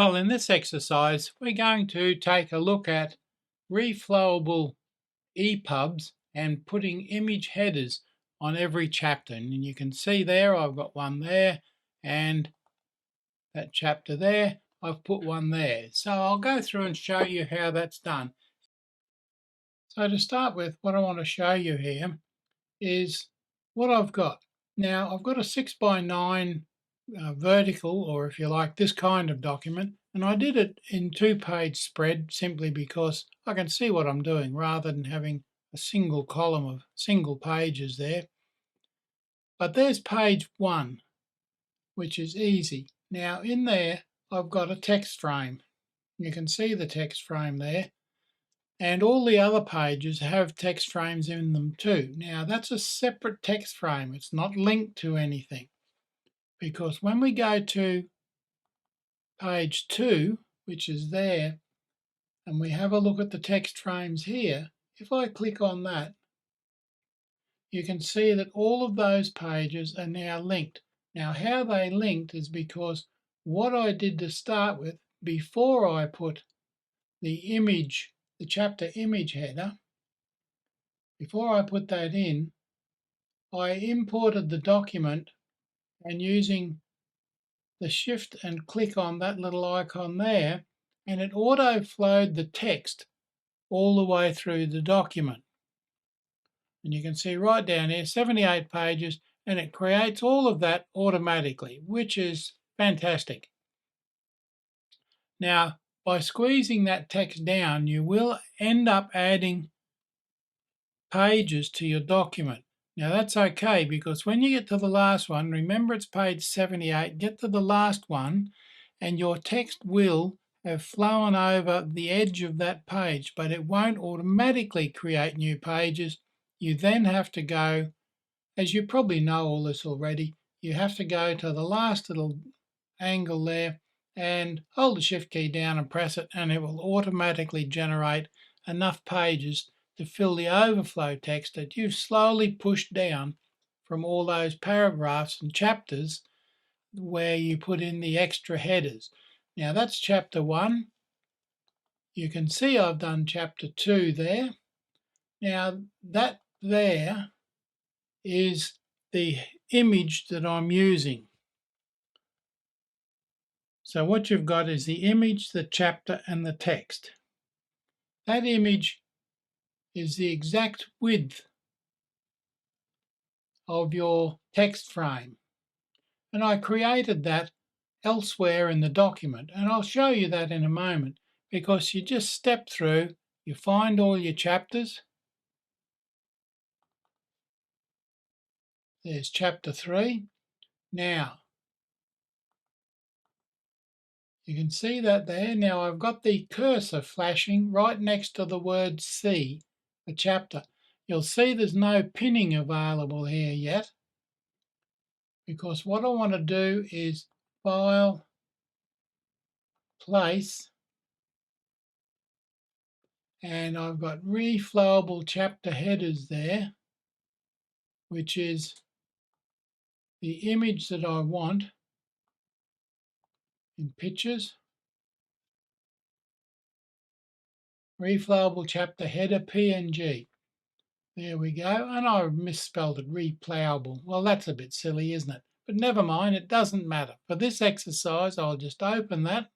Well, in this exercise, we're going to take a look at reflowable ePubs and putting image headers on every chapter. And you can see there, I've got one there, and that chapter there, I've put one there. So I'll go through and show you how that's done. So to start with, what I want to show you here is what I've got. Now, I've got a 6x9 vertical, or if you like, this kind of document. And I did it in 2-page spread simply because I can see what I'm doing rather than having a single column of single pages there. But there's page 1, which is easy. Now in there, I've got a text frame. You can see the text frame there. And all the other pages have text frames in them too. Now that's a separate text frame. It's not linked to anything. Because when we go to page 2, which is there, and we have a look at the text frames here, if I click on that, you can see that all of those pages are now linked. Now how they linked is because what I did to start with, before I put the image, the chapter image header, before I put that in, I imported the document, and using the shift and click on that little icon there, and it auto-flowed the text all the way through the document. And you can see right down here, 78 pages, and it creates all of that automatically, which is fantastic. Now, by squeezing that text down, you will end up adding pages to your document. Now that's okay, because when you get to the last one, remember it's page 78, get to the last one, and your text will have flown over the edge of that page, but it won't automatically create new pages. You then have to go, as you probably know all this already, you have to go to the last little angle there and hold the shift key down and press it, and it will automatically generate enough pages to fill the overflow text that you've slowly pushed down from all those paragraphs and chapters where you put in the extra headers. Now that's chapter 1. You can see I've done chapter 2 there. Now that there is the image that I'm using. So what you've got is the image, the chapter, and the text. That image is the exact width of your text frame. And I created that elsewhere in the document, and I'll show you that in a moment, because you just step through, you find all your chapters. There's chapter 3. Now, you can see that there. Now I've got the cursor flashing right next to the word C, the chapter. You'll see there's no pinning available here yet, because what I want to do is File, Place, and I've got reflowable chapter headers there, which is the image that I want in pictures. Reflowable chapter header PNG. There we go. And I misspelled it, replowable. Well, that's a bit silly, isn't it? But never mind, it doesn't matter. For this exercise, I'll just open that,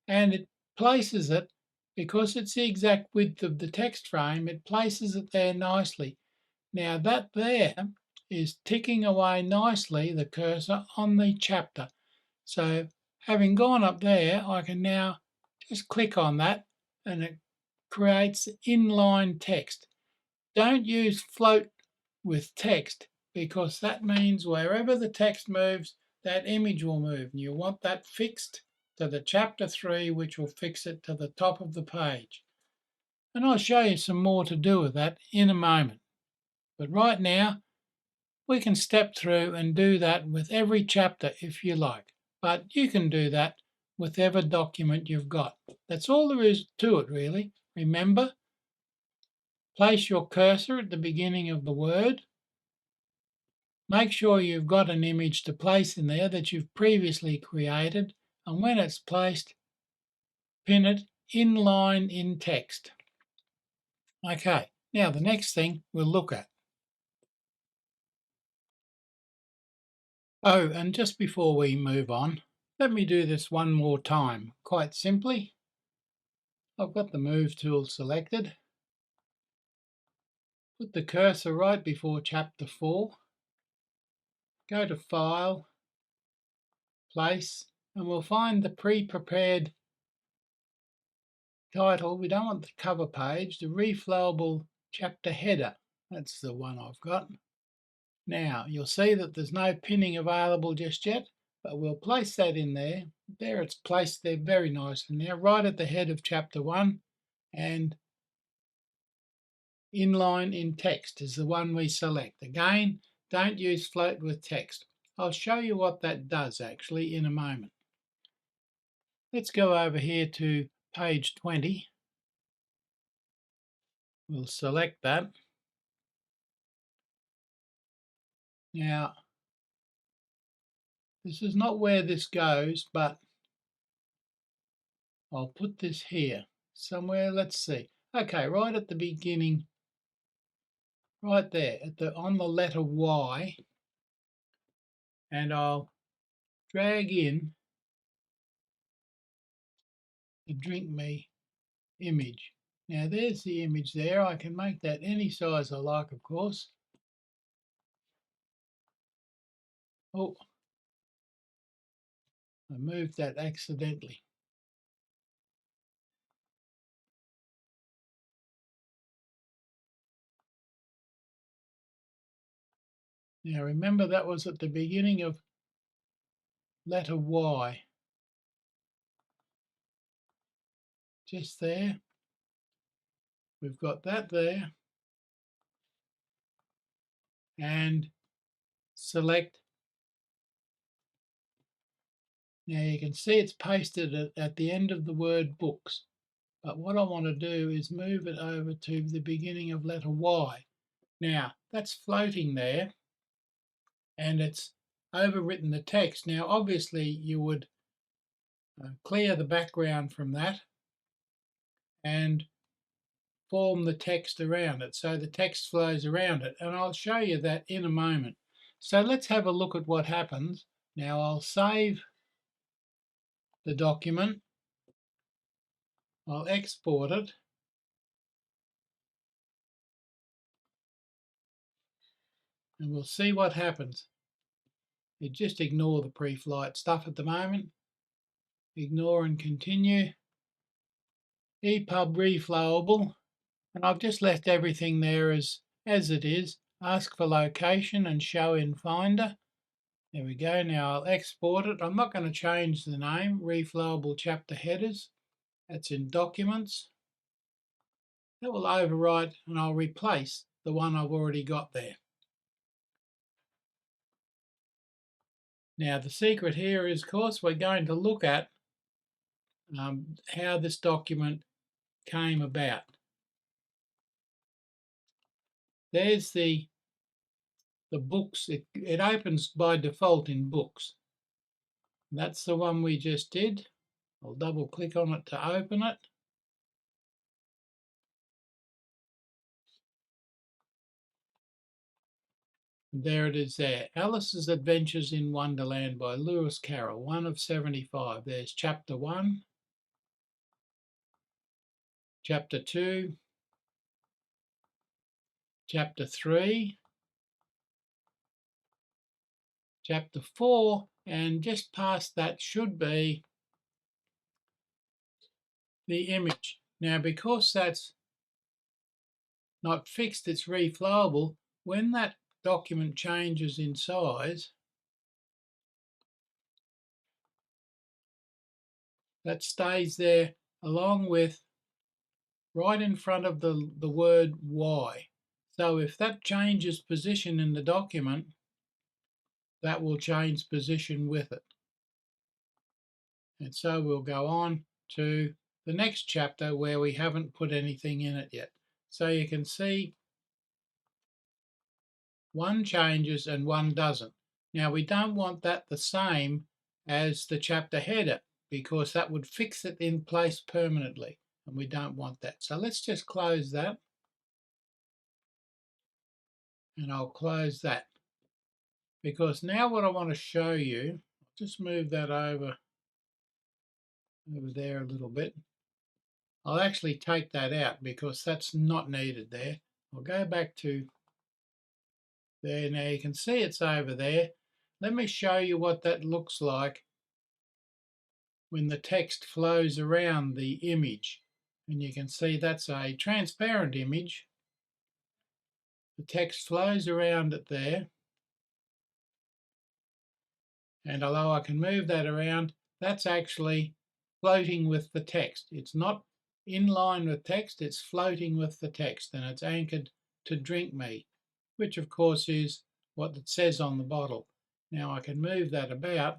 and it places it, because it's the exact width of the text frame, it places it there nicely. Now that there is ticking away nicely, the cursor, on the chapter. So having gone up there, I can now just click on that, and it creates inline text. Don't use float with text, because that means wherever the text moves, that image will move. And you want that fixed to the chapter 3, which will fix it to the top of the page. And I'll show you some more to do with that in a moment. But right now, we can step through and do that with every chapter if you like. But you can do that with every document you've got. That's all there is to it, really. Remember, place your cursor at the beginning of the word. Make sure you've got an image to place in there that you've previously created. And when it's placed, pin it inline in text. Okay, now the next thing we'll look at. Oh, and just before we move on, let me do this one more time. Quite simply, I've got the Move tool selected. Put the cursor right before Chapter 4. Go to File, Place, and we'll find the pre-prepared title. We don't want the cover page, the Reflowable chapter header. That's the one I've got. Now, you'll see that there's no pinning available just yet, but we'll place that in there. There, it's placed there very nicely now, right at the head of chapter 1, and inline in text is the one we select. Again, don't use float with text. I'll show you what that does actually in a moment. Let's go over here to page 20. We'll select that. Now, this is not where this goes, but I'll put this here somewhere. Let's see. Okay, right at the beginning, right there, on the letter Y, and I'll drag in the Drink Me image. Now there's the image there. I can make that any size I like, of course. Oh, I moved that accidentally. Now remember, that was at the beginning of letter Y. Just there. We've got that there. And select. Now you can see it's pasted at the end of the word books. But what I want to do is move it over to the beginning of letter Y. Now, that's floating there, and it's overwritten the text. Now, obviously, you would clear the background from that and form the text around it, so the text flows around it. And I'll show you that in a moment. So let's have a look at what happens. Now, I'll save the document. I'll export it. And we'll see what happens. You just ignore the pre-flight stuff at the moment. Ignore and continue. ePub reflowable, and I've just left everything there as it is. Ask for location and show in Finder. There we go. Now I'll export it. I'm not going to change the name. Reflowable chapter headers. That's in Documents. That will overwrite, and I'll replace the one I've already got there. Now the secret here is, of course, we're going to look at how this document came about. There's the books. It opens by default in Books. That's the one we just did. I'll double click on it to open it. There it is there. Alice's Adventures in Wonderland by Lewis Carroll, 1 of 75. There's chapter 1, chapter 2, chapter 3, chapter 4, and just past that should be the image. Now, because that's not fixed, it's reflowable. When that document changes in size, that stays there along with right in front of the word Y. So if that changes position in the document, that will change position with it. And so we'll go on to the next chapter where we haven't put anything in it yet. So you can see one changes and one doesn't. Now we don't want that the same as the chapter header. because that would fix it in place permanently, and we don't want that. So let's just close that, and I'll close that, because now what I want to show you, just move that over there a little bit. I'll actually take that out because that's not needed there. I'll go back to there. Now you can see it's over there. Let me show you what that looks like when the text flows around the image. And you can see that's a transparent image. The text flows around it there. And although I can move that around, that's actually floating with the text. It's not in line with text, it's floating with the text, and it's anchored to drink me, which of course is what it says on the bottle. Now I can move that about,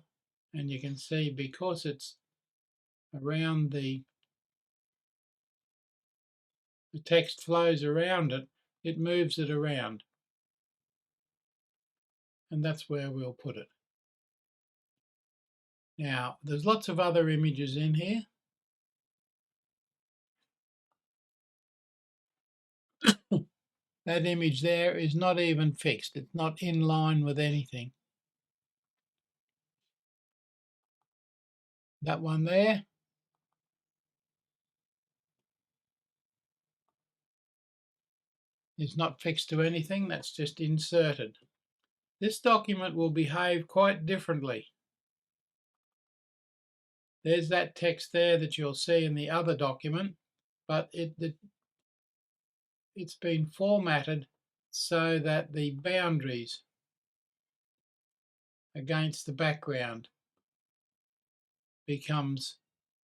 and you can see because it's around the text flows around it, it moves it around. And that's where we'll put it. Now, there's lots of other images in here. That image there is not even fixed. It's not in line with anything. That one there is not fixed to anything. That's just inserted. This document will behave quite differently. There's that text there that you'll see in the other document, but it's been formatted so that the boundaries against the background becomes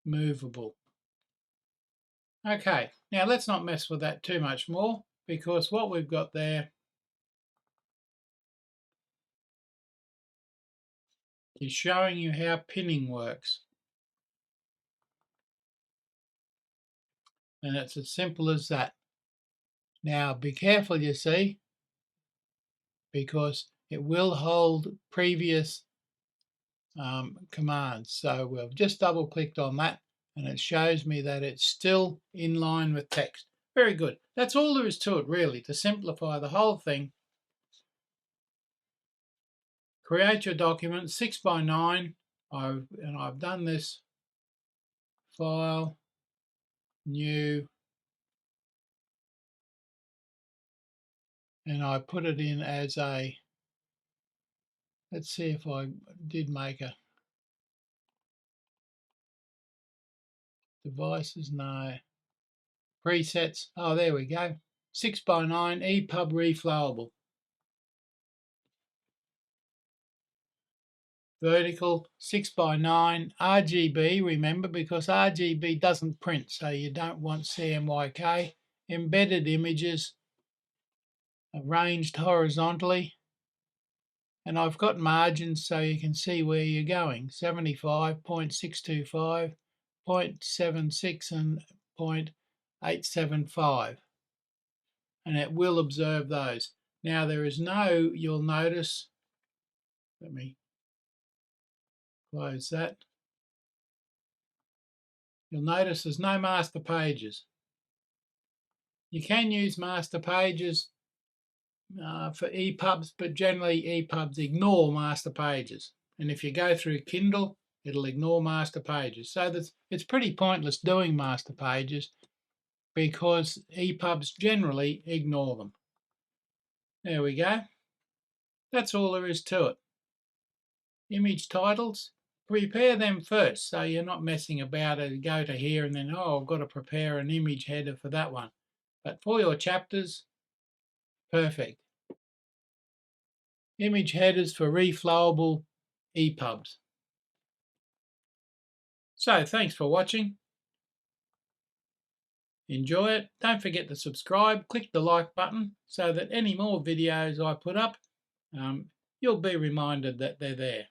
movable. Okay, now let's not mess with that too much more, because what we've got there is showing you how pinning works. And it's as simple as that. Now be careful, you see, because it will hold previous commands. So we've just double clicked on that and it shows me that it's still in line with text. Very good. That's all there is to it, really. To simplify the whole thing, create your document 6x9. I've done this. File, new, and I put it in as a, let's see if I did make a devices, no. Presets, oh there we go. 6x9 ePub reflowable. Vertical 6x9 RGB, remember, because RGB doesn't print, so you don't want CMYK. Embedded images arranged horizontally, and I've got margins so you can see where you're going. 75, 0.625, 0.76 and 0.875, and it will observe those. Now there is no, you'll notice, let me close that. You'll notice there's no master pages. You can use master pages for ePubs, but generally ePubs ignore master pages. And if you go through Kindle, it'll ignore master pages. So it's pretty pointless doing master pages because ePubs generally ignore them. There we go. That's all there is to it. Image titles, prepare them first so you're not messing about it. Go to here and then, oh, I've got to prepare an image header for that one. But for your chapters, perfect. Image headers for reflowable ePubs. So thanks for watching. Enjoy it. Don't forget to subscribe. Click the like button so that any more videos I put up, you'll be reminded that they're there.